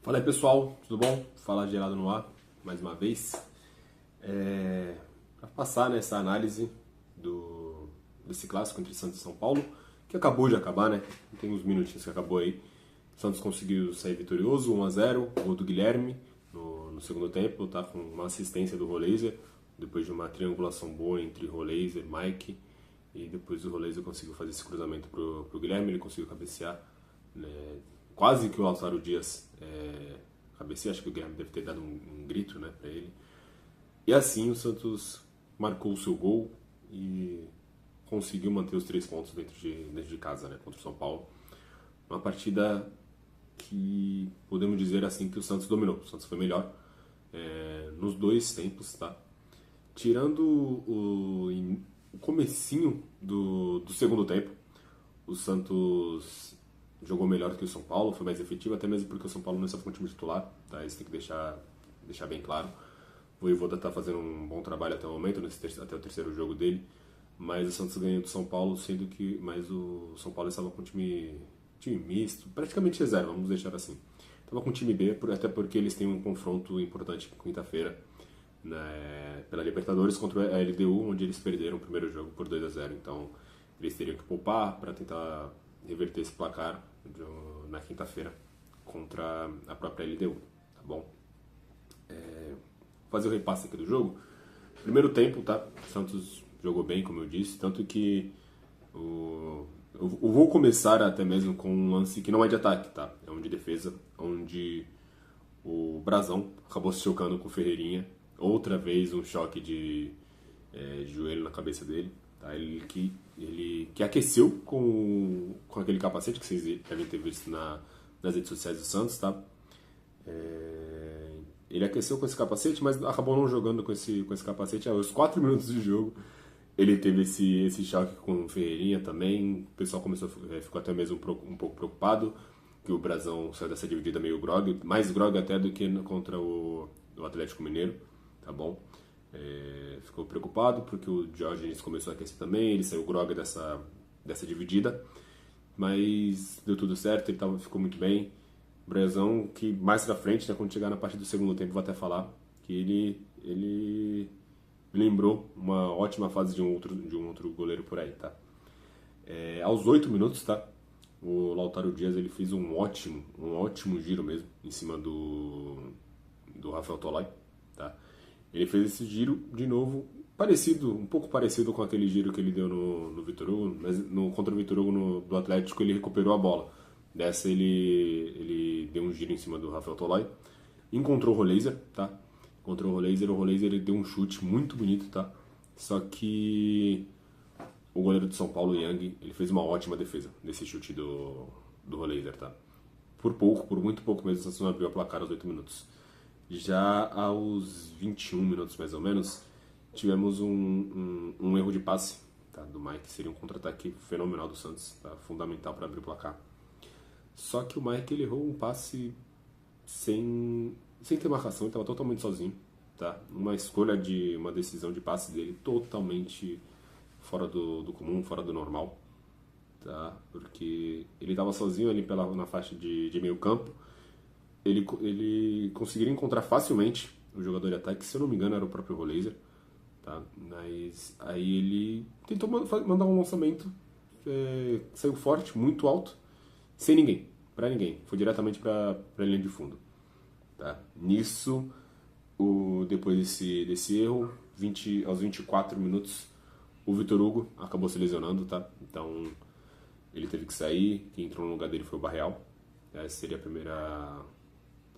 Fala aí pessoal, tudo bom? Fala Gerado no ar, mais uma vez. Para passar nessa análise desse clássico entre Santos e São Paulo, que acabou de acabar, né? Tem uns minutinhos que acabou aí. O Santos conseguiu sair vitorioso, 1-0, gol do Guilherme no segundo tempo, tá? Com uma assistência do Roleiser, depois de uma triangulação boa entre Roleiser e Mike. E depois o Roleiser conseguiu fazer esse cruzamento pro Guilherme, ele conseguiu cabecear, né? Quase que o Lautaro Dias cabeceia, acho que o Guilherme deve ter dado um grito, né, pra ele. E assim o Santos marcou o seu gol e conseguiu manter os 3 pontos dentro de casa, né, contra o São Paulo. Uma partida que podemos dizer assim que o Santos dominou. O Santos foi melhor nos dois tempos, tá? Tirando o comecinho do segundo tempo, o Santos jogou melhor do que o São Paulo, foi mais efetivo, até mesmo porque o São Paulo não estava com o time titular, tá? Isso tem que deixar bem claro. O Voivoda está fazendo um bom trabalho até o momento, até o terceiro jogo dele, mas o Santos ganhou do São Paulo, sendo que mais o São Paulo estava com um time misto, praticamente reserva, vamos deixar assim. Estava com o time B, até porque eles têm um confronto importante quinta-feira, né, pela Libertadores contra a LDU, onde eles perderam o primeiro jogo por 2-0. Então eles teriam que poupar para tentar reverter esse placar na quinta-feira contra a própria LDU, tá bom? Fazer o repasse aqui do jogo. Primeiro tempo, tá? O Santos jogou bem, como eu disse, tanto que eu vou começar até mesmo com um lance que não é de ataque, tá? É um de defesa, onde o Brazão acabou se chocando com o Ferreirinha. Outra vez um choque de joelho na cabeça dele. Tá? Ele que aqueceu com aquele capacete que vocês devem ter visto nas redes sociais do Santos, tá? Ele aqueceu com esse capacete, mas acabou não jogando com esse capacete. Aos 4 minutos de jogo, ele teve esse choque com o Ferreirinha também. O pessoal ficou até mesmo um pouco preocupado que o Brazão saiu dessa dividida meio grog, mais grog até do que contra o Atlético Mineiro, tá bom? Ficou preocupado porque o Diógenes começou a aquecer também, ele saiu grog dessa dividida, mas deu tudo certo, ele ficou muito bem. O Brazão, que mais pra frente, né, quando chegar na parte do segundo tempo, vou até falar que ele lembrou uma ótima fase de um outro goleiro por aí, tá? Aos 8 minutos, tá? O Lautaro Dias ele fez um ótimo giro mesmo em cima do Rafael Tolói, tá? Ele fez esse giro de novo, um pouco parecido com aquele giro que ele deu no Vitor Hugo, mas contra o Vitor Hugo do Atlético ele recuperou a bola. Dessa ele deu um giro em cima do Rafael Tolói, encontrou o Roleiser, tá? Encontrou o Roleiser ele deu um chute muito bonito, tá? Só que o goleiro de São Paulo, Yang, ele fez uma ótima defesa desse chute do Roleiser, tá? Por muito pouco mesmo, o Santos não abriu a placar aos 8 minutos. Já aos 21 minutos, mais ou menos, tivemos um erro de passe, tá, do Mike. Seria um contra-ataque fenomenal do Santos, tá? Fundamental para abrir o placar. Só que o Mike ele errou um passe sem ter marcação, ele estava totalmente sozinho, tá? Uma decisão de passe dele totalmente fora do comum, fora do normal, tá? Porque ele estava sozinho ali na faixa de meio campo. Ele conseguiria encontrar facilmente o jogador de ataque, se eu não me engano era o próprio Roleiser, tá? Mas aí ele tentou mandar um lançamento, saiu forte, muito alto, sem ninguém, pra ninguém, foi diretamente pra linha de fundo, tá? Nisso, depois desse erro, aos 24 minutos, o Vitor Hugo acabou se lesionando, tá? Então ele teve que sair, quem entrou no lugar dele foi o Barreal. Essa seria a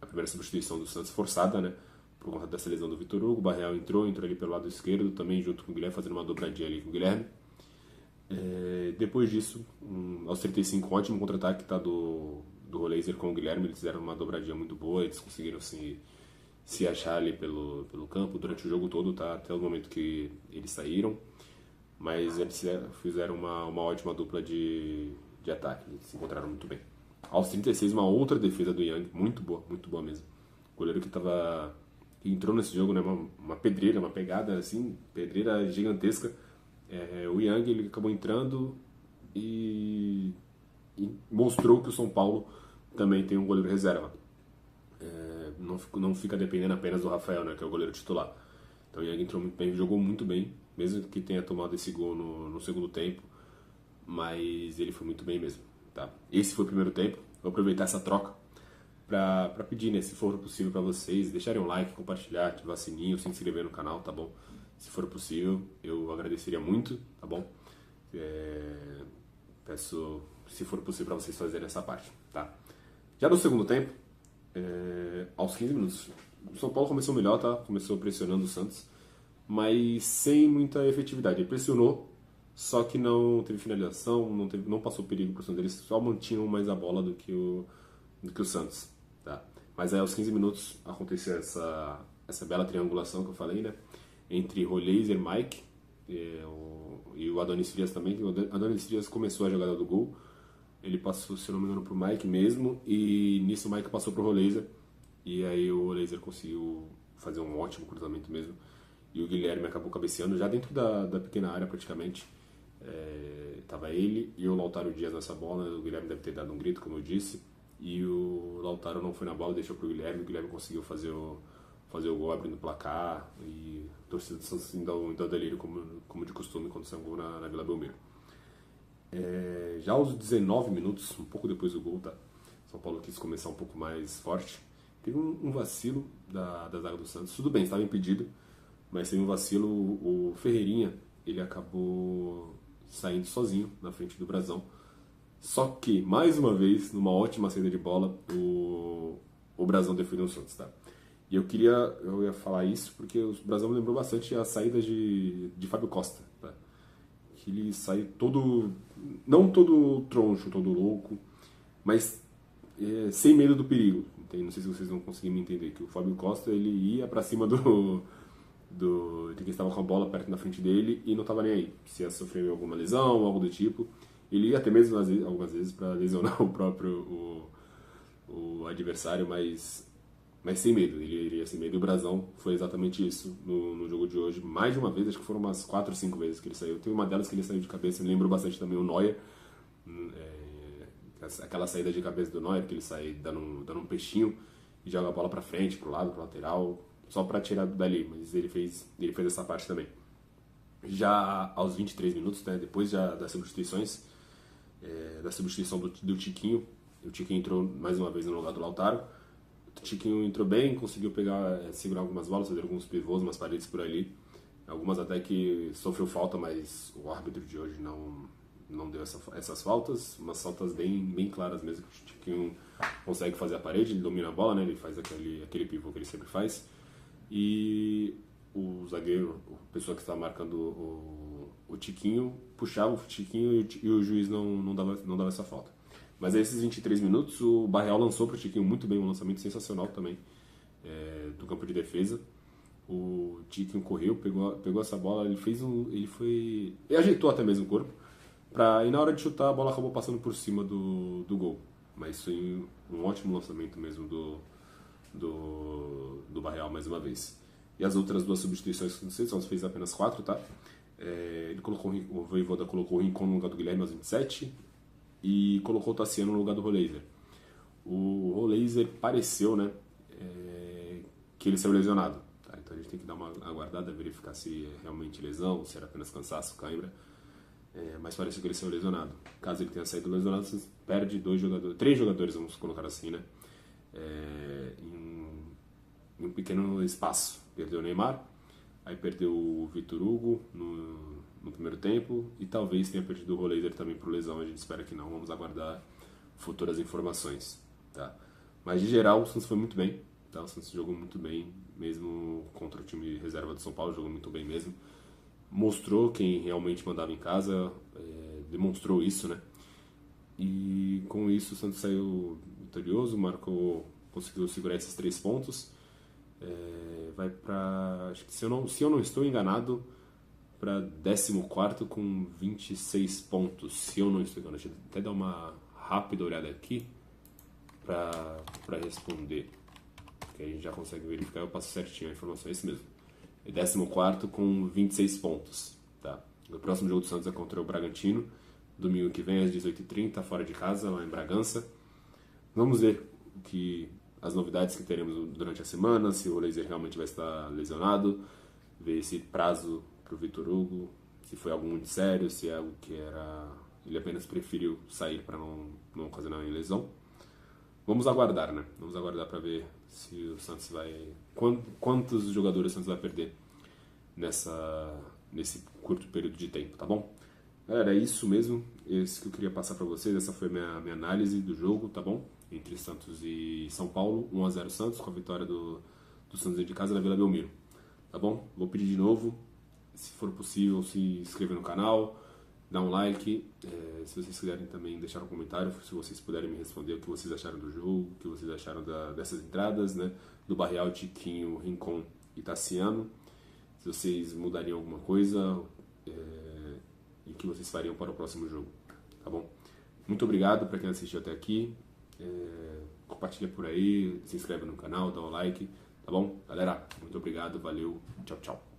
primeira substituição do Santos, forçada, né? Por conta dessa lesão do Vitor Hugo. O Barreal entrou ali pelo lado esquerdo, também junto com o Guilherme, fazendo uma dobradinha ali com o Guilherme. Depois disso, aos 35, um ótimo contra-ataque, tá, do Roleiser com o Guilherme. Eles fizeram uma dobradinha muito boa, eles conseguiram se achar ali pelo campo durante o jogo todo, tá? Até o momento que eles saíram. Mas eles fizeram uma ótima dupla de ataque, eles se encontraram muito bem. Aos 36, uma outra defesa do Yang, muito boa mesmo. O goleiro que entrou nesse jogo, né, uma pedreira, uma pegada assim, pedreira gigantesca. O Yang ele acabou entrando e mostrou que o São Paulo também tem um goleiro reserva. não fica dependendo apenas do Rafael, né, que é o goleiro titular. Então o Yang entrou muito bem, jogou muito bem, mesmo que tenha tomado esse gol no segundo tempo, mas ele foi muito bem mesmo. Tá? Esse foi o primeiro tempo. Vou aproveitar essa troca para pedir, né, se for possível para vocês, deixarem um like, compartilhar, ativar o sininho, se inscrever no canal, tá bom? Se for possível, eu agradeceria muito, tá bom? Peço, se for possível, para vocês fazerem essa parte, tá? Já no segundo tempo, aos 15 minutos, o São Paulo começou melhor, tá? Começou pressionando o Santos, mas sem muita efetividade. Ele pressionou, só que não teve finalização, não passou perigo para o Santos. Eles só mantinham mais a bola do que o Santos, tá? Mas aí aos 15 minutos aconteceu essa bela triangulação que eu falei, né? Entre Roleiser, Mike e o Adonis Frias também. O Adonis Frias começou a jogada do gol. Ele passou, se eu não me engano, pro Mike mesmo. E nisso o Mike passou pro Roleiser. E aí o Roleiser conseguiu fazer um ótimo cruzamento mesmo. E o Guilherme acabou cabeceando já dentro da pequena área praticamente. Tava ele e o Lautaro Dias nessa bola. O Guilherme deve ter dado um grito, como eu disse. E o Lautaro não foi na bola, deixou pro Guilherme. O Guilherme conseguiu fazer o gol abrindo o placar. E a torcida do Santos ainda delírio como de costume quando saiu um gol na Vila Belmiro. Já aos 19 minutos, um pouco depois do gol, tá? São Paulo quis começar um pouco mais forte. Teve um vacilo da zaga do Santos. Tudo bem, estava impedido, mas teve um vacilo. O Ferreirinha, ele acabou saindo sozinho na frente do Brazão. Só que, mais uma vez, numa ótima saída de bola, o Brazão defendeu o Santos, tá? E eu ia falar isso porque o Brazão me lembrou bastante a saída de Fábio Costa, tá? Que ele saiu não todo troncho, todo louco, mas sem medo do perigo. Não sei se vocês vão conseguir me entender, que o Fábio Costa, ele ia pra cima de quem estava com a bola perto na frente dele e não estava nem aí. Se ia sofrer alguma lesão, algo do tipo, ele ia até mesmo algumas vezes para lesionar o próprio o adversário, mas sem medo. Ele iria sem medo. E o Brazão foi exatamente isso no jogo de hoje. Mais de uma vez, acho que foram umas 4 ou 5 vezes que ele saiu. Tem uma delas que ele saiu de cabeça, me lembrou bastante também o Neuer. Aquela saída de cabeça do Neuer, que ele sai dando um peixinho e joga a bola pra frente, pro lado, pro lateral, só pra tirar dali, mas ele fez essa parte também. Já aos 23 minutos, né, depois das substituições, da substituição do Tiquinho, o Tiquinho entrou mais uma vez no lugar do Lautaro. O Tiquinho entrou bem, conseguiu segurar algumas bolas, fazer alguns pivôs, umas paredes por ali, algumas até que sofreu falta, mas o árbitro de hoje não deu essas faltas, umas faltas bem claras mesmo, que o Tiquinho consegue fazer a parede, ele domina a bola, né? Ele faz aquele pivô que ele sempre faz, e o zagueiro, a pessoa que estava marcando o Tiquinho, puxava o Tiquinho e o juiz não dava essa falta. Mas aí, esses 23 minutos, o Barreal lançou para o Tiquinho muito bem, um lançamento sensacional também do campo de defesa. O Tiquinho correu, pegou essa bola, ele ajeitou até mesmo o corpo, e na hora de chutar a bola acabou passando por cima do gol. Mas foi um ótimo lançamento mesmo do Barreal mais uma vez. E as outras duas substituições que o Santos fez apenas 4, tá? O Vojvoda colocou o Rincon no lugar do Guilherme aos 27 e colocou o Tassiano no lugar do Roleiser. O Roleiser pareceu, né, que ele saiu lesionado, tá? Então a gente tem que dar uma aguardada, verificar se é realmente lesão, se era apenas cansaço, cãibra. Mas parece que ele saiu lesionado. Caso ele tenha saído lesionado, você perde 3 jogadores, vamos colocar assim, né? Em um pequeno espaço. Perdeu o Neymar, aí perdeu o Vitor Hugo no primeiro tempo, e talvez tenha perdido o Roleiser também por lesão. A gente espera que não, vamos aguardar futuras informações, tá? Mas de geral o Santos foi muito bem, tá? O Santos jogou muito bem, mesmo contra o time reserva do São Paulo, jogou muito bem mesmo. Mostrou quem realmente mandava em casa, demonstrou isso, né? E com isso o Santos saiu vitorioso, conseguiu segurar esses 3 pontos. Vai para, acho que se eu não estou enganado, para 14º com 26 pontos, se eu não estou enganado. Deixa eu até dar uma rápida olhada aqui para responder, que aí a gente já consegue verificar, eu passo certinho a informação, é isso mesmo. 14º com 26 pontos, tá? O próximo jogo do Santos é contra o Bragantino, domingo que vem às 18h30, fora de casa, lá em Bragança. Vamos ver as novidades que teremos durante a semana, se o Laser realmente vai estar lesionado, ver esse prazo para o Vitor Hugo, se foi algo muito sério, se é algo que ele apenas preferiu sair para não ocasionar uma lesão. Vamos aguardar, né? Vamos aguardar para ver se o Santos vai... Quantos jogadores o Santos vai perder nesse curto período de tempo, tá bom? Galera, é isso mesmo. Esse que eu queria passar para vocês. Essa foi a minha análise do jogo, tá bom? Entre Santos e São Paulo. 1-0 Santos, com a vitória do Santos de casa na Vila Belmiro. Tá bom? Vou pedir de novo, se for possível, se inscrever no canal, dar um like. Se vocês quiserem também deixar um comentário, se vocês puderem me responder o que vocês acharam do jogo, o que vocês acharam dessas entradas, né? Do Barreal, Tiquinho, Rincon e Tassiano. Se vocês mudariam alguma coisa e o que vocês fariam para o próximo jogo, tá bom? Muito obrigado para quem assistiu até aqui. Compartilha por aí, se inscreve no canal, dá um like, tá bom? Galera, muito obrigado, valeu, tchau, tchau.